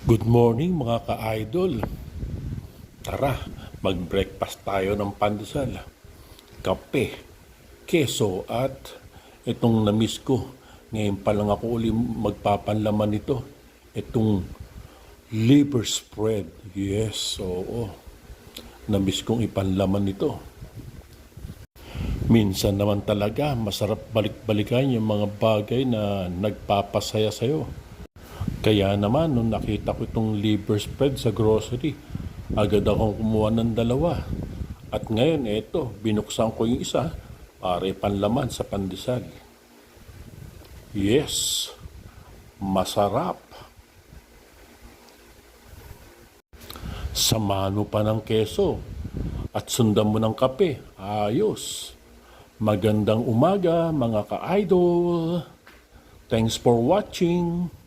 Good morning mga ka-idol. Tara, mag-breakfast tayo ng pandesal, kape, keso at itong na-miss ko. Ngayon pa lang ako uli magpapanlaman nito. Itong liver spread. Yes, oo. Na-miss kong ipanlaman nito. Minsan naman talaga masarap balik-balikan yung mga bagay na nagpapasaya sa'yo. Kaya naman, nung nakita ko itong liver spread sa grocery, agad akong kumuha ng dalawa. At ngayon, eto, binuksan ko yung isa para ipanlaman sa pandesal. Yes, masarap. Samahan mo pa ng keso at sundan mo ng kape. Ayos. Magandang umaga mga ka-idol. Thanks for watching.